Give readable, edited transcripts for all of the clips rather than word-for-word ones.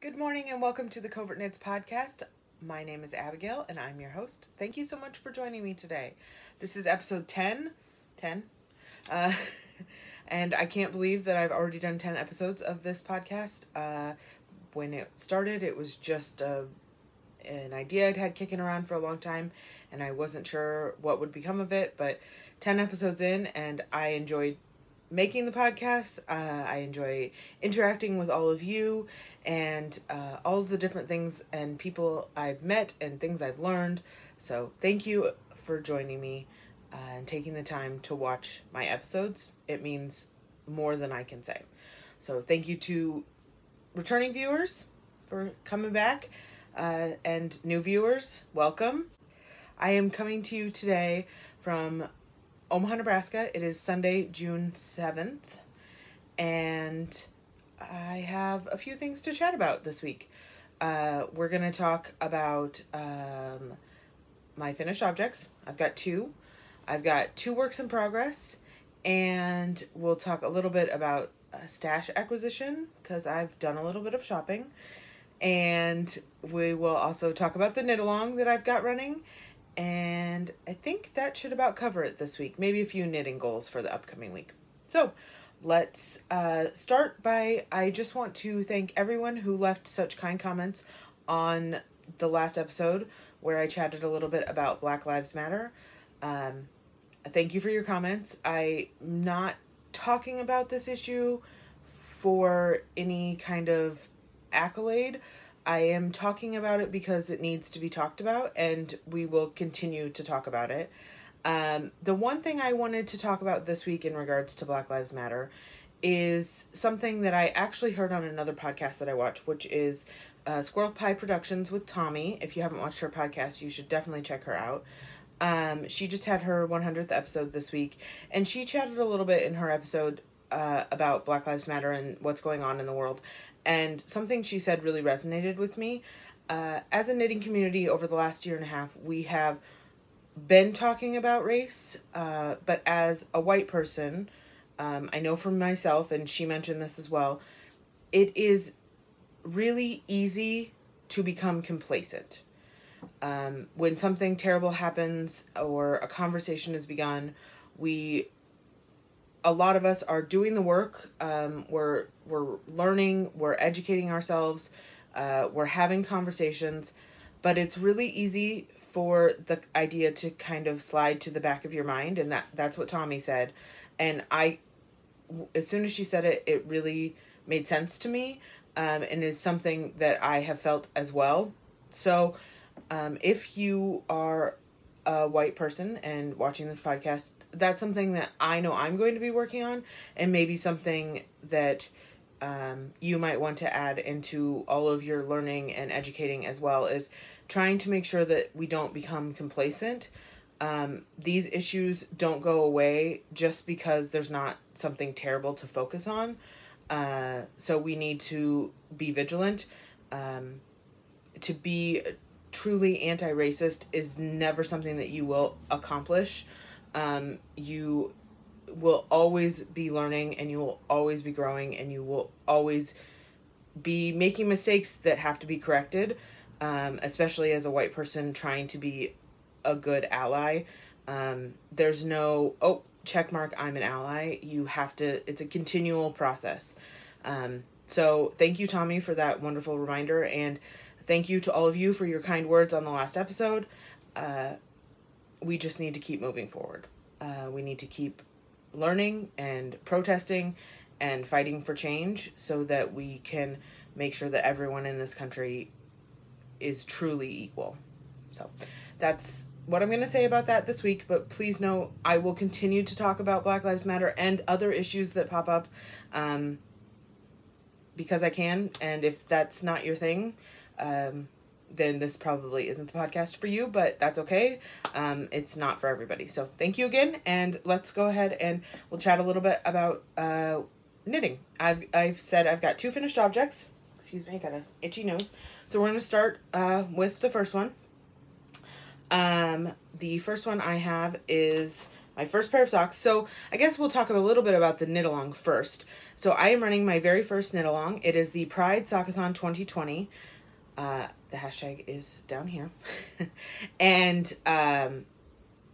Good morning and welcome to the Covert Knits podcast. My name is Abigail and I'm your host. Thank you so much for joining me today. This is episode 10. And I can't believe that I've already done 10 episodes of this podcast. When it started, it was just an idea I'd had kicking around for a long time, and I wasn't sure what would become of it, but 10 episodes in, and I enjoyed making the podcast. I enjoy interacting with all of you and all of the different things and people I've met and things I've learned. So thank you for joining me and taking the time to watch my episodes. It means more than I can say. So thank you to returning viewers for coming back, and new viewers, welcome. I am coming to you today from Omaha, Nebraska. It is Sunday, June 7th, and I have a few things to chat about this week. We're going to talk about my finished objects. I've got two works in progress, and we'll talk a little bit about stash acquisition because I've done a little bit of shopping, and we will also talk about the knit along that I've got running. And I think that should about cover it this week. Maybe a few knitting goals for the upcoming week. So let's start by, I just want to thank everyone who left such kind comments on the last episode where I chatted a little bit about Black Lives Matter. Thank you for your comments. I'm not talking about this issue for any kind of accolade. I am talking about it because it needs to be talked about, and we will continue to talk about it. The one thing I wanted to talk about this week in regards to Black Lives Matter is something that I actually heard on another podcast that I watch, which is Squirrel Pie Productions with Tommy. If you haven't watched her podcast, you should definitely check her out. She just had her 100th episode this week, and she chatted a little bit in her episode about Black Lives Matter and what's going on in the world. And something she said really resonated with me. As a knitting community over the last year and a half, we have been talking about race, but as a white person, I know for myself, and she mentioned this as well, it is really easy to become complacent. When something terrible happens or a conversation is begun, a lot of us are doing the work. We're learning, we're educating ourselves, we're having conversations, but it's really easy for the idea to kind of slide to the back of your mind, and that's what Tommy said. And as soon as she said it, it really made sense to me, and is something that I have felt as well. So if you are a white person and watching this podcast, that's something that I know I'm going to be working on, and maybe something that you might want to add into all of your learning and educating as well, is trying to make sure that we don't become complacent. These issues don't go away just because there's not something terrible to focus on. So we need to be vigilant. To be truly anti-racist is never something that you will accomplish. You will always be learning, and you will always be growing, and you will always be making mistakes that have to be corrected, especially as a white person trying to be a good ally. There's no, check mark, I'm an ally. You have to, it's a continual process. So thank you, Tommy, for that wonderful reminder, and thank you to all of you for your kind words on the last episode. We just need to keep moving forward. We need to keep learning and protesting and fighting for change so that we can make sure that everyone in this country is truly equal. So that's what I'm going to say about that this week, but please know I will continue to talk about Black Lives Matter and other issues that pop up because I can, and if that's not your thing, then this probably isn't the podcast for you, but that's okay. It's not for everybody. So thank you again, and let's go ahead and we'll chat a little bit about knitting. I've said I've got two finished objects. Excuse me, I got an itchy nose. So we're going to start with the first one. The first one I have is my first pair of socks. So I guess we'll talk a little bit about the knit along first. So I am running my very first knit along. It is the Pride Sockathon 2020. The hashtag is down here. And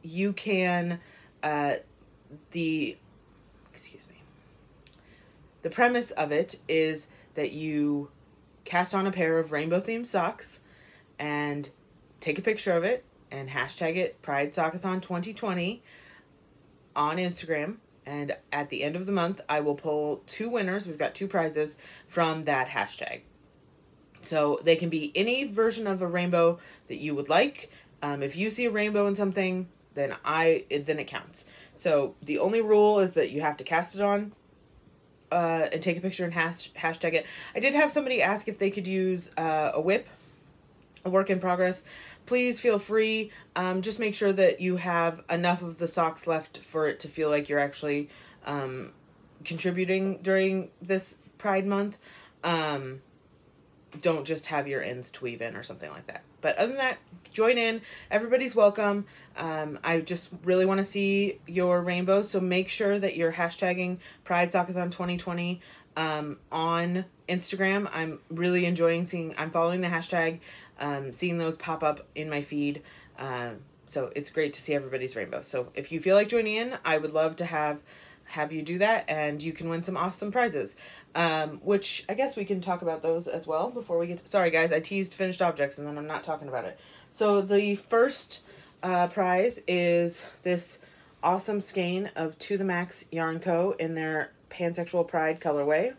you can, the premise of it is that you cast on a pair of rainbow themed socks and take a picture of it and hashtag it Pride Sockathon 2020 on Instagram. And at the end of the month, I will pull 2 winners. We've got 2 prizes from that hashtag. So they can be any version of a rainbow that you would like. If you see a rainbow in something, then it counts. So the only rule is that you have to cast it on and take a picture and hashtag it. I did have somebody ask if they could use a whip, a work in progress. Please feel free. Just make sure that you have enough of the socks left for it to feel like you're actually contributing during this Pride Month. Don't just have your ends to weave in or something like that. But other than that, join in. Everybody's welcome. I just really want to see your rainbows, so make sure that you're hashtagging Pride Sockathon 2020 on Instagram. I'm really enjoying I'm following the hashtag, seeing those pop up in my feed. So it's great to see everybody's rainbow. So if you feel like joining in, I would love to have you do that, and you can win some awesome prizes. Which I guess we can talk about those as well before we get... Sorry guys, I teased finished objects and then I'm not talking about it. So the first prize is this awesome skein of To The Max Yarn Co. in their Pansexual Pride colorway.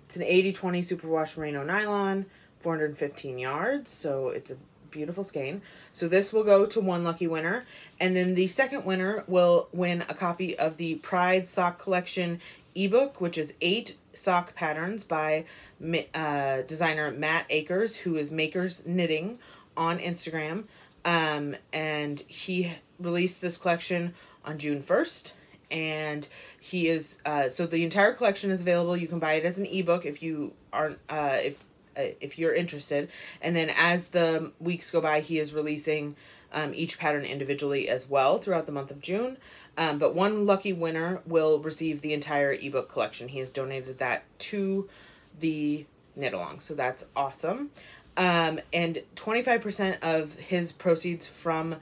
It's an 80/20 superwash merino nylon, 415 yards, so it's a beautiful skein. So this will go to 1 lucky winner, and then the second winner will win a copy of the Pride Sock Collection ebook, which is 8 sock patterns by designer Matt Akers, who is Makers Knitting on Instagram. And he released this collection on June 1st. And he is, so the entire collection is available. You can buy it as an ebook if you aren't, if you're interested. And then as the weeks go by, he is releasing each pattern individually as well throughout the month of June. But 1 lucky winner will receive the entire ebook collection. He has donated that to the knit along, so that's awesome. And 25% of his proceeds from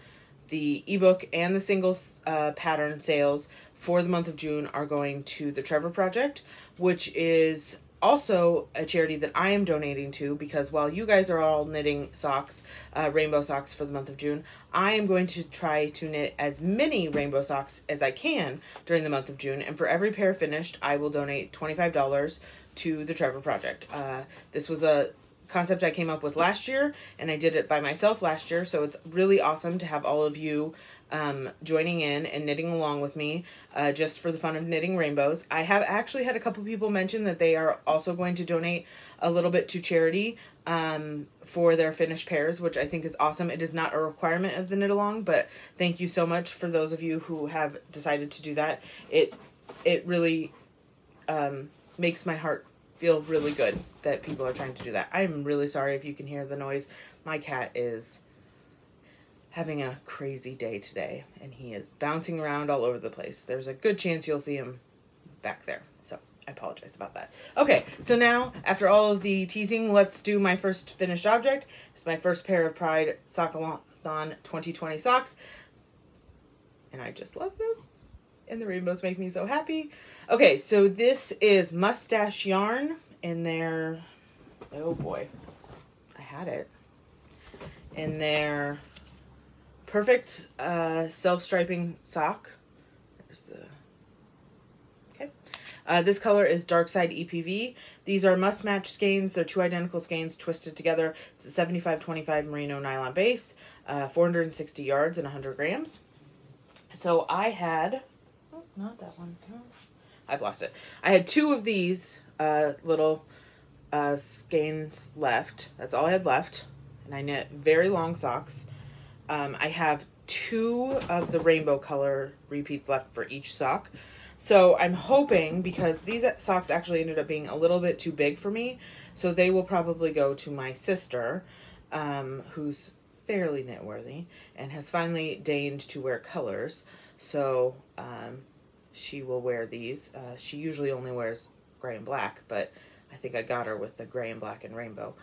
the ebook and the single pattern sales for the month of June are going to the Trevor Project, which is also a charity that I am donating to, because while you guys are all knitting socks, rainbow socks for the month of June, I am going to try to knit as many rainbow socks as I can during the month of June, and for every pair finished, I will donate $25 to the Trevor Project. This was a concept I came up with last year, and I did it by myself last year, so it's really awesome to have all of you joining in and knitting along with me, just for the fun of knitting rainbows. I have actually had a couple people mention that they are also going to donate a little bit to charity for their finished pairs, which I think is awesome. It is not a requirement of the knit along, but thank you so much for those of you who have decided to do that. It really makes my heart feel really good that people are trying to do that. I'm really sorry if you can hear the noise. My cat is having a crazy day today, and he is bouncing around all over the place. There's a good chance you'll see him back there, so I apologize about that. Okay, so now, after all of the teasing, let's do my first finished object. It's my first pair of Pride Sockathon 2020 socks, and I just love them, and the rainbows make me so happy. Okay, so this is Mustache Yarn in their, oh boy, I had it, in their Perfect self-striping sock. There's the... Okay. This color is Dark Side EPV. These are must-match skeins. They're 2 identical skeins twisted together. It's a 75/25 merino nylon base, 460 yards and 100 grams. So I had... Oh, not that one. Oh, I've lost it. I had 2 of these little skeins left. That's all I had left. And I knit very long socks. I have 2 of the rainbow color repeats left for each sock. So I'm hoping, because these socks actually ended up being a little bit too big for me, so they will probably go to my sister, who's fairly knit-worthy and has finally deigned to wear colors. So she will wear these. She usually only wears gray and black, but I think I got her with the gray and black and rainbow.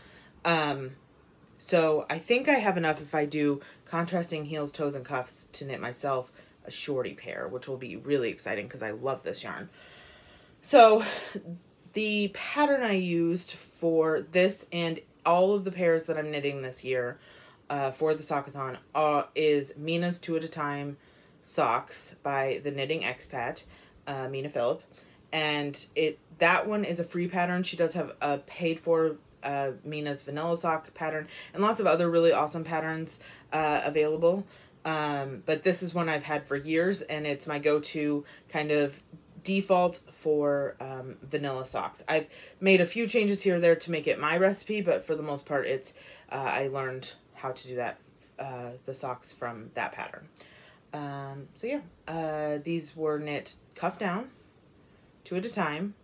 So I think I have enough if I do contrasting heels, toes, and cuffs to knit myself a shorty pair, which will be really exciting because I love this yarn. So the pattern I used for this and all of the pairs that I'm knitting this year for the Sockathon is Mina's 2 at a Time socks by the Knitting Expat, Mina Philipp. And that one is a free pattern. She does have a paid for Mina's vanilla sock pattern and lots of other really awesome patterns available. But this is one I've had for years, and it's my go-to kind of default for vanilla socks. I've made a few changes here or there to make it my recipe, but for the most part it's I learned how to do that, the socks from that pattern. So yeah, these were knit cuff down, 2 at a time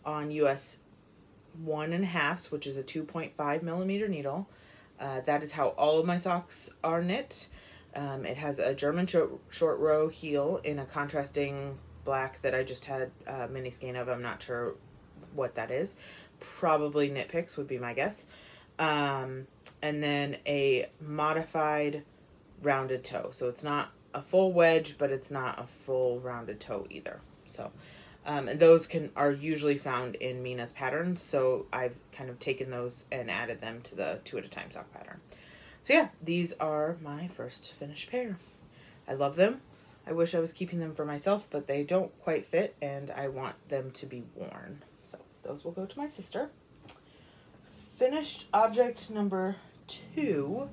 on US 1.5, which is a 2.5 millimeter needle. That is how all of my socks are knit. It has a German short row heel in a contrasting black that I just had a mini skein of. I'm not sure what that is. Probably Knit Picks would be my guess. And then a modified rounded toe. So it's not a full wedge, but it's not a full rounded toe either. So, and those are usually found in Mina's patterns. So I've kind of taken those and added them to the 2 at a Time sock pattern. So yeah, these are my first finished pair. I love them. I wish I was keeping them for myself, but they don't quite fit and I want them to be worn. So those will go to my sister. Finished object number 2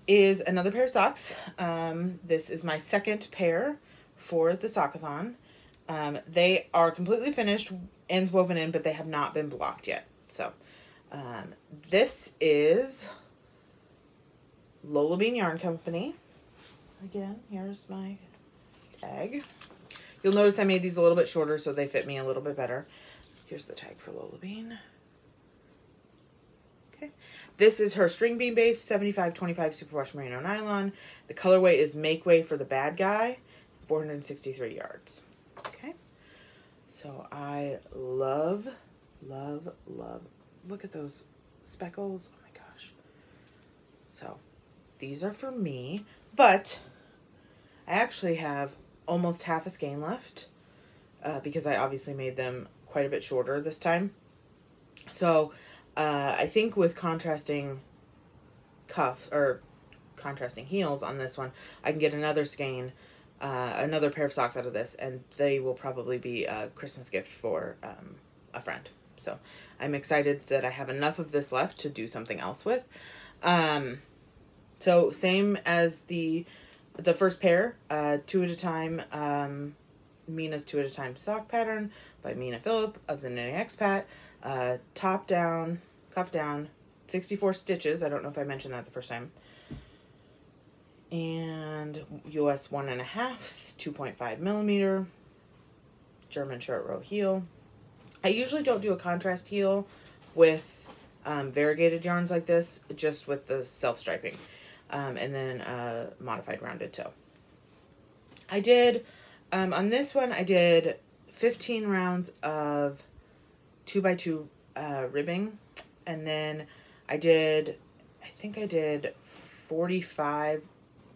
is another pair of socks. This is my second pair for the Sockathon. They are completely finished, ends woven in, but they have not been blocked yet. So this is Lola Bean Yarn Company. Again, here's my tag. You'll notice I made these a little bit shorter so they fit me a little bit better. Here's the tag for Lola Bean. Okay. This is her string bean base, 75-25 superwash merino nylon. The colorway is Make Way for the Bad Guy, 463 yards. Okay. So I love, love, love. Look at those speckles. Oh my gosh. So these are for me, but I actually have almost half a skein left because I obviously made them quite a bit shorter this time. So I think with contrasting cuffs or contrasting heels on this one, I can get another skein, another pair of socks out of this, and they will probably be a Christmas gift for a friend. So I'm excited that I have enough of this left to do something else with. So same as the first pair, 2 at a Time, Mina's 2 at a Time sock pattern by Mina Philipp of the Knitting Expat. Top down, cuff down, 64 stitches. I don't know if I mentioned that the first time. And US 1.5, 2.5 millimeter, German short row heel. I usually don't do a contrast heel with variegated yarns like this, just with the self-striping. And then a modified rounded toe. I did, on this one, I did 15 rounds of 2x2 ribbing. And then I think I did 45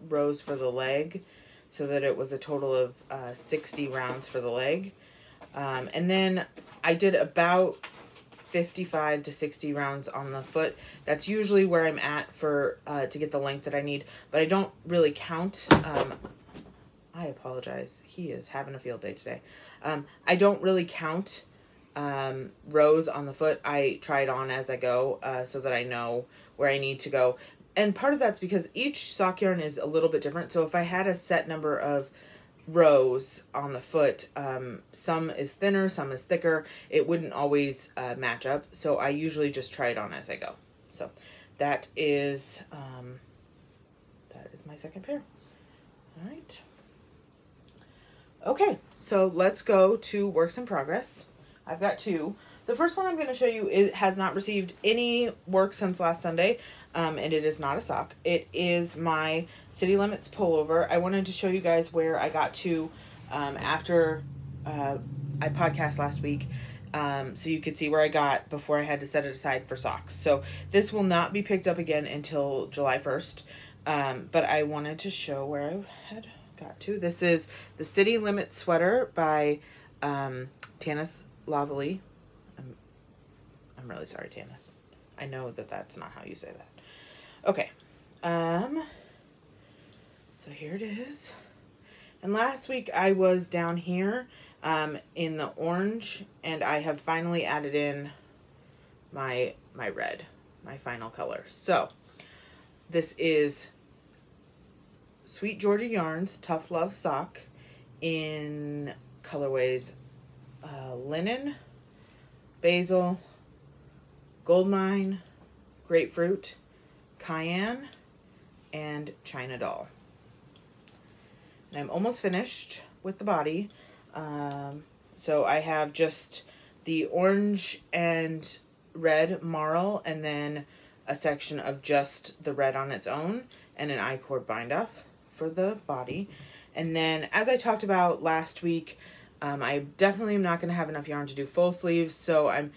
rows for the leg, so that it was a total of 60 rounds for the leg. And then I did about 55 to 60 rounds on the foot. That's usually where I'm at for to get the length that I need, but I don't really count. I apologize. He is having a field day today. I don't really count rows on the foot. I try it on as I go so that I know where I need to go. And part of that's because each sock yarn is a little bit different. So if I had a set number of rows on the foot, some is thinner, some is thicker, it wouldn't always match up. So I usually just try it on as I go. So that is my second pair. All right. Okay, so let's go to works in progress. I've got 2. the first one I'm going to show you has not received any work since last Sunday, and it is not a sock. It is my City Limits pullover. I wanted to show you guys where I got to after I podcast last week, so you could see where I got before I had to set it aside for socks. So this will not be picked up again until July 1st, but I wanted to show where I had got to. This is the City Limits sweater by Tanis Lavallee. I'm really sorry, Tanis. I know that that's not how you say that. Okay. So here it is. And last week I was down here in the orange, and I have finally added in my red, my final color. So this is Sweet Georgia Yarns Tough Love Sock in colorways linen, basil, Goldmine, Grapefruit, Cayenne, and China Doll. And I'm almost finished with the body. So I have just the orange and red marl, and then a section of just the red on its own, and an I-cord bind off for the body. And then, as I talked about last week, I definitely am not going to have enough yarn to do full sleeves, so I'm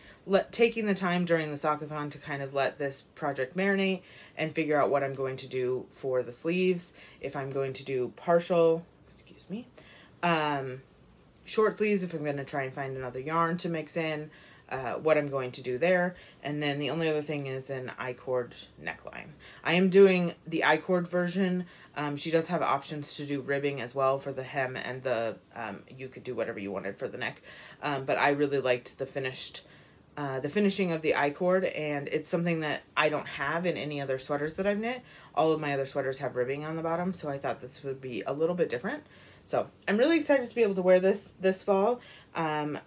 taking the time during the Sockathon to kind of let this project marinate and figure out what I'm going to do for the sleeves. If I'm going to do partial, excuse me, short sleeves, if I'm going to try and find another yarn to mix in, what I'm going to do there. And then the only other thing is an I-cord neckline. I am doing the I-cord version. She does have options to do ribbing as well for the hem and the, you could do whatever you wanted for the neck. But I really liked the finishing of the I-cord, and it's something that I don't have in any other sweaters that I've knit. All of my other sweaters have ribbing on the bottom, so I thought this would be a little bit different. So I'm really excited to be able to wear this fall. I'm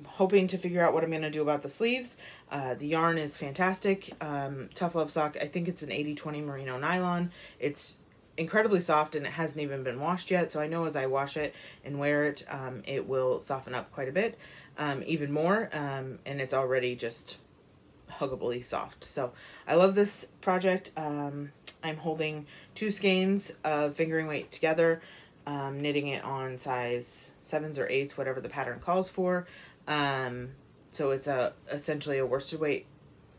hoping to figure out what I'm going to do about the sleeves. The yarn is fantastic. Tough Love Sock, I think it's an 80/20 merino nylon. It's incredibly soft, and it hasn't even been washed yet, so I know as I wash it and wear it, it will soften up quite a bit, even more, and it's already just huggably soft. So I love this project. I'm holding 2 skeins of fingering weight together, knitting it on size 7s or 8s, whatever the pattern calls for. So it's essentially a worsted weight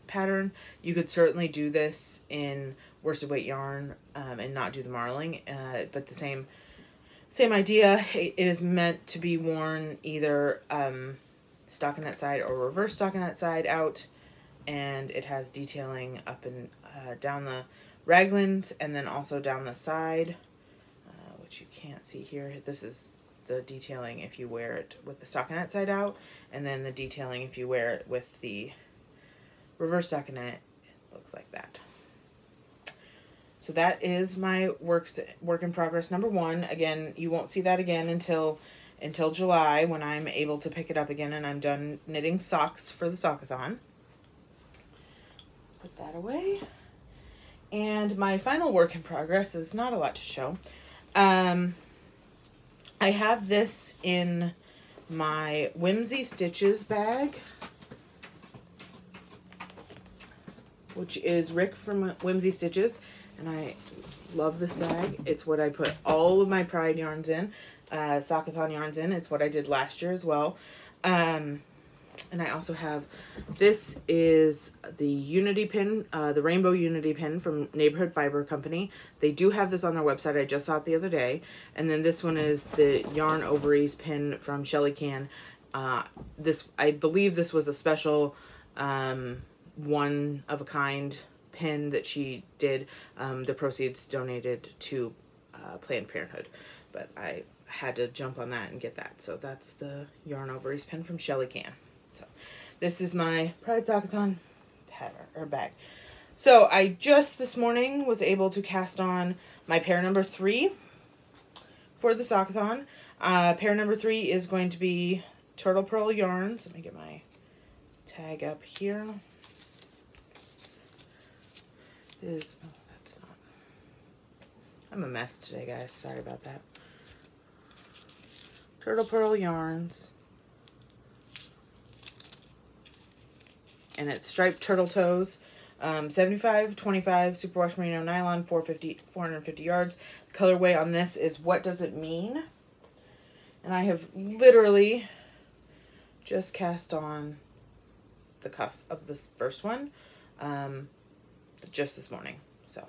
pattern. You could certainly do this in worsted weight yarn and not do the marling, but the same idea. It is meant to be worn either stockinette side or reverse stockinette side out, and it has detailing up and down the raglans, and then also down the side, which you can't see here. This is the detailing if you wear it with the stockinette side out, and then the detailing if you wear it with the reverse stockinette. It looks like that. So that is my work in progress number 1. Again, you won't see that again until July, when I'm able to pick it up again and I'm done knitting socks for the Sockathon. Put that away. And my final work in progress is not a lot to show. I have this in my Whimsy Stitches bag, which is Rick from Whimsy Stitches, and I love this bag. It's what I put all of my Pride yarns in, Sockathon yarns in. It's what I did last year as well. And I also have, this is the Unity pin, the Rainbow Unity pin from Neighborhood Fiber Company. They do have this on their website. I just saw it the other day. And then this one is the Yarn Ovaries pin from Shelly Can. I believe this was a special one-of-a-kind pin that she did. The proceeds donated to Planned Parenthood. But I had to jump on that and get that. So that's the Yarn Ovaries pin from Shelly Can. So this is my Pride Sockathon pattern or bag. So I just this morning was able to cast on my pair number 3 for the Sockathon. Pair number 3 is going to be Turtle Pearl yarns. Let me get my tag up here. Is, oh, that's not. I'm a mess today, guys. Sorry about that. Turtle Pearl yarns. and it's striped turtle toes. 75/25 superwash merino nylon, 450 yards. The colorway on this is What Does It Mean? And I have literally just cast on the cuff of this first one just this morning. So,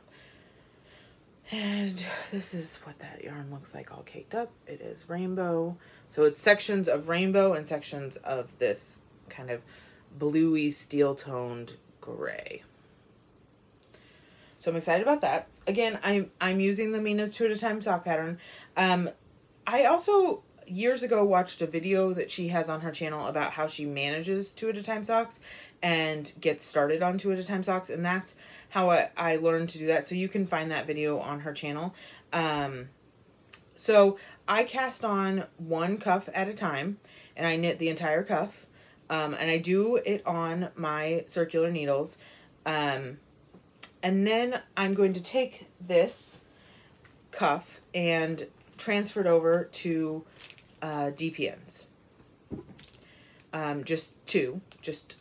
and this is what that yarn looks like all caked up. It is rainbow. So it's sections of rainbow and sections of this kind of bluey steel toned gray. So I'm excited about that. Again, I'm using the Mina's 2 at a time sock pattern. I also years ago watched a video that she has on her channel about how she manages 2 at a time socks and gets started on 2 at a time socks, and that's how I learned to do that. So you can find that video on her channel. So I cast on one cuff at a time, and I knit the entire cuff, and I do it on my circular needles. And then I'm going to take this cuff and transfer it over to DPNs. Just two.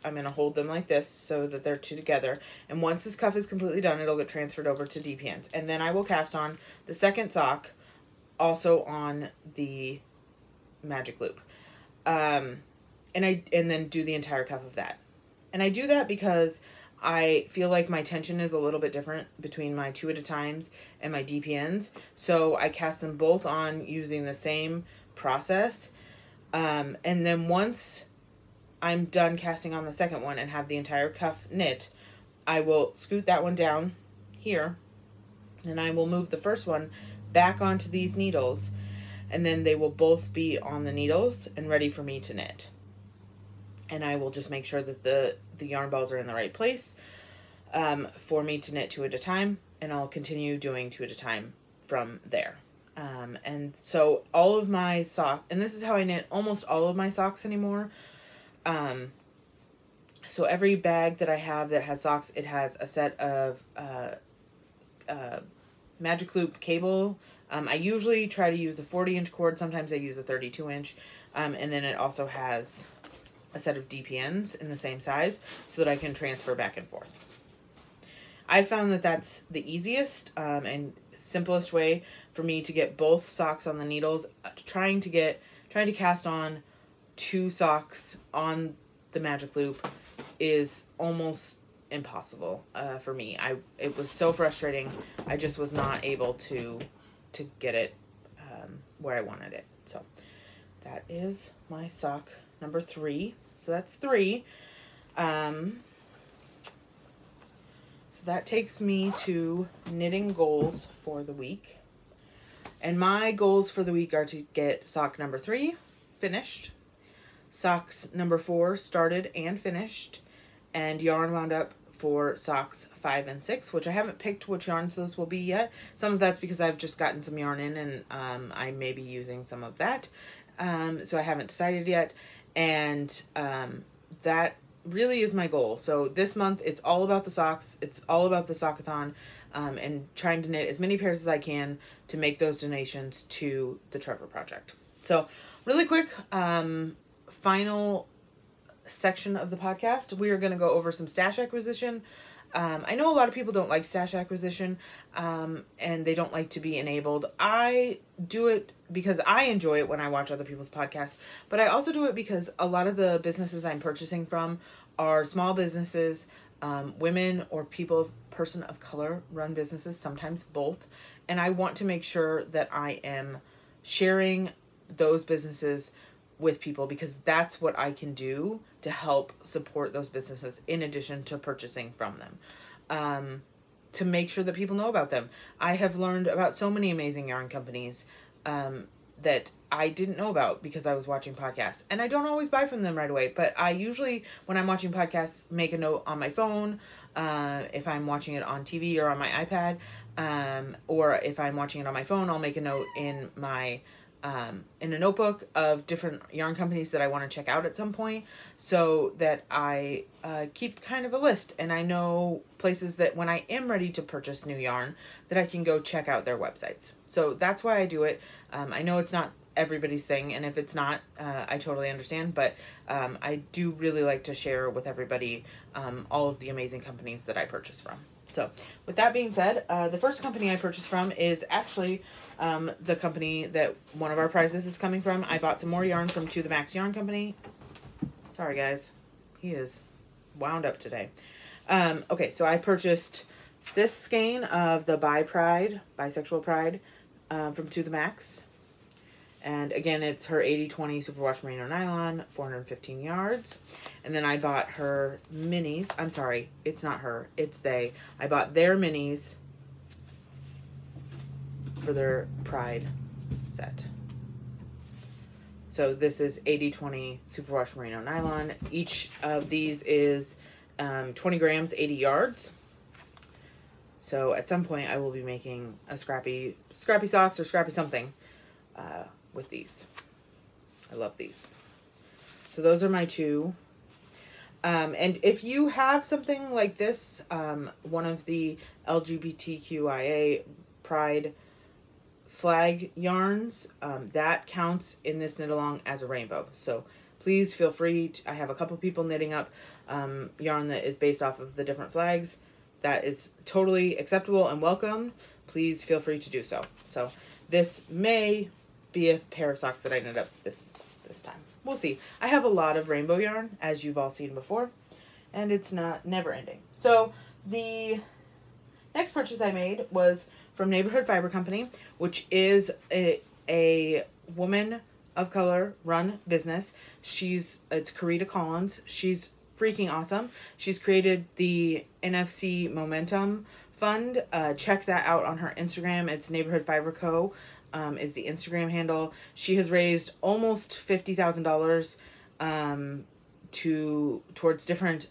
I'm going to hold them like this so that they're two together. And once this cuff is completely done, it'll get transferred over to DPNs. And then I will cast on the second sock, also on the magic loop. And then do the entire cuff of that. And I do that because I feel like my tension is a little bit different between my 2 at a times and my DPNs. So I cast them both on using the same process. And then once I'm done casting on the second one and have the entire cuff knit, I will scoot that one down here, and I will move the first one back onto these needles, and then they will both be on the needles and ready for me to knit. And I will just make sure that the yarn balls are in the right place for me to knit 2 at a time, and I'll continue doing 2 at a time from there. And so all of my socks, and this is how I knit almost all of my socks anymore. So every bag that I have that has socks, it has a set of magic loop cable. I usually try to use a 40-inch cord. Sometimes I use a 32-inch. And then it also has a set of DPNs in the same size so that I can transfer back and forth. I found that that's the easiest and simplest way for me to get both socks on the needles. Trying to cast on 2 socks on the magic loop is almost impossible for me. It was so frustrating. I just was not able to get it where I wanted it. So that is my sock number 3. So that's 3. So that takes me to knitting goals for the week. And my goals for the week are to get sock number 3 finished, socks number 4 started and finished, and yarn wound up for socks 5 and 6, which I haven't picked which yarns those will be yet. Some of that's because I've just gotten some yarn in, and I may be using some of that. So I haven't decided yet. And that really is my goal. So this month, it's all about the socks. It's all about the sockathon, and trying to knit as many pairs as I can to make those donations to the Trevor Project. So really quick, final section of the podcast, we are going to go over some stash acquisition. I know a lot of people don't like stash acquisition, and they don't like to be enabled. I do it because I enjoy it when I watch other people's podcasts, but I also do it because a lot of the businesses I'm purchasing from are small businesses, women or person of color run businesses, sometimes both. And I want to make sure that I am sharing those businesses with people, because that's what I can do to help support those businesses in addition to purchasing from them, to make sure that people know about them. I have learned about so many amazing yarn companies that I didn't know about because I was watching podcasts, and I don't always buy from them right away, but I usually, when I'm watching podcasts, make a note on my phone, if I'm watching it on TV or on my iPad, or if I'm watching it on my phone, I'll make a note in my in a notebook of different yarn companies that I want to check out at some point, so that I keep kind of a list, and I know places that when I am ready to purchase new yarn that I can go check out their websites. So that's why I do it. I know it's not everybody's thing, and if it's not, I totally understand, but I do really like to share with everybody all of the amazing companies that I purchase from. So with that being said, the first company I purchased from is actually the company that one of our prizes is coming from. I bought some more yarn from To The Max Yarn Company. Sorry guys, he is wound up today. Okay, so I purchased this skein of the Bisexual Pride from To The Max. And again, it's her 80/20 superwash merino nylon, 415 yards. And then I bought her minis. I'm sorry, it's not her, it's they. I bought their minis for their Pride set. So this is 80/20 superwash merino nylon. Each of these is 20 grams, 80 yards. So at some point I will be making a scrappy socks or scrappy something with these. I love these. So those are my two. And if you have something like this, one of the LGBTQIA Pride flag yarns, that counts in this knit along as a rainbow. So please feel free to, I have a couple people knitting up yarn that is based off of the different flags. That is totally acceptable and welcome. Please feel free to do so. So this may be a pair of socks that I knit up this time. We'll see. I have a lot of rainbow yarn, as you've all seen before, and it's never ending. So the next purchase I made was from Neighborhood Fiber Company, which is a woman of color run business. It's Karita Collins. She's freaking awesome. She's created the NFC Momentum Fund. Check that out on her Instagram. It's Neighborhood Fiber Co. Is the Instagram handle. She has raised almost $50,000 towards different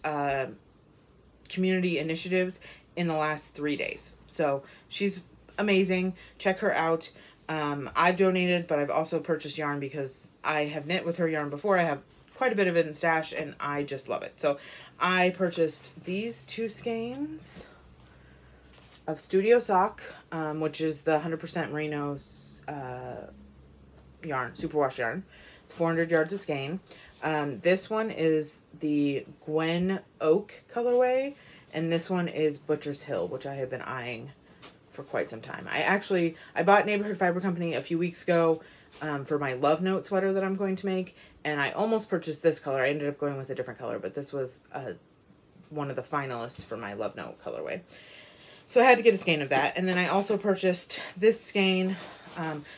community initiatives in the last 3 days. So she's amazing. Check her out. I've donated, but I've also purchased yarn because I have knit with her yarn before. I have quite a bit of it in stash and I just love it. So I purchased these two skeins of Studio Sock, which is the 100% merino yarn, superwash yarn. It's 400 yards a skein. This one is the Gwen Oak colorway, and this one is Butcher's Hill, which I have been eyeing for quite some time. I bought Neighborhood Fiber Company a few weeks ago for my Love Note sweater that I'm going to make, and I almost purchased this color. I ended up going with a different color, but this was one of the finalists for my Love Note colorway. So I had to get a skein of that, and then I also purchased this skein.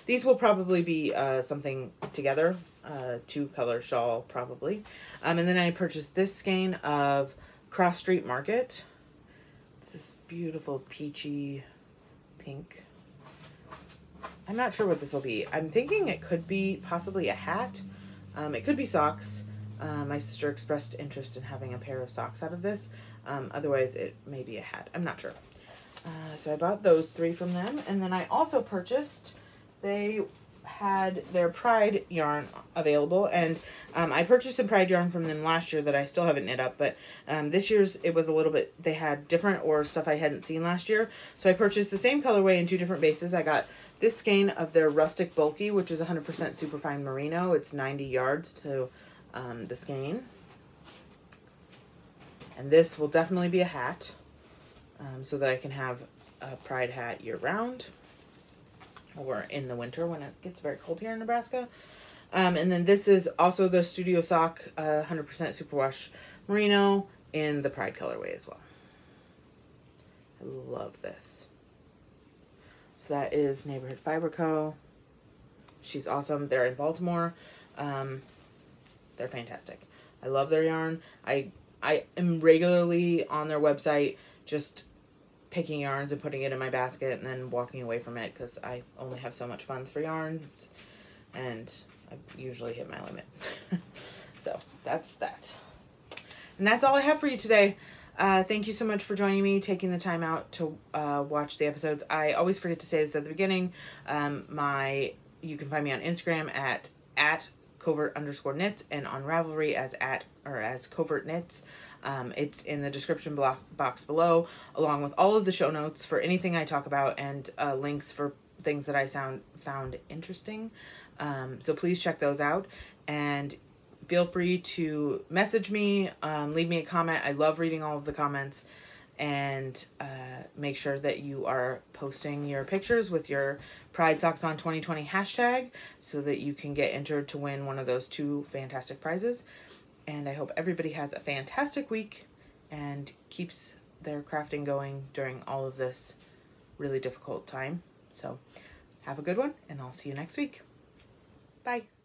These will probably be something together, 2-color shawl probably. And then I purchased this skein of Cross Street Market. It's this beautiful peachy pink. I'm not sure what this will be. I'm thinking it could be possibly a hat. It could be socks. My sister expressed interest in having a pair of socks out of this. Otherwise it may be a hat. I'm not sure. So I bought those 3 from them, and then I also purchased, they had their Pride yarn available, and I purchased some Pride yarn from them last year that I still haven't knit up, but this year's it was a little bit, they had different or stuff I hadn't seen last year, so I purchased the same colorway in 2 different bases. I got this skein of their Rustic Bulky, which is 100% superfine merino. It's 90 yards to the skein, and this will definitely be a hat. So that I can have a Pride hat year-round, or in the winter when it gets very cold here in Nebraska. And then this is also the Studio Sock 100% superwash merino in the Pride colorway as well. I love this. So that is Neighborhood Fiber Co. She's awesome. They're in Baltimore. They're fantastic. I love their yarn. I am regularly on their website just picking yarns and putting it in my basket and then walking away from it because I only have so much funds for yarn and I usually hit my limit. So that's that. And that's all I have for you today. Thank you so much for joining me, taking the time out to watch the episodes. I always forget to say this at the beginning. You can find me on Instagram at @covert_knits and on Ravelry as covertknits. It's in the description box below, along with all of the show notes for anything I talk about and links for things that I found interesting. So please check those out, and feel free to message me, leave me a comment. I love reading all of the comments. And make sure that you are posting your pictures with your Pride Sockathon 2020 hashtag so that you can get entered to win one of those 2 fantastic prizes. And I hope everybody has a fantastic week and keeps their crafting going during all of this really difficult time. So have a good one, and I'll see you next week. Bye.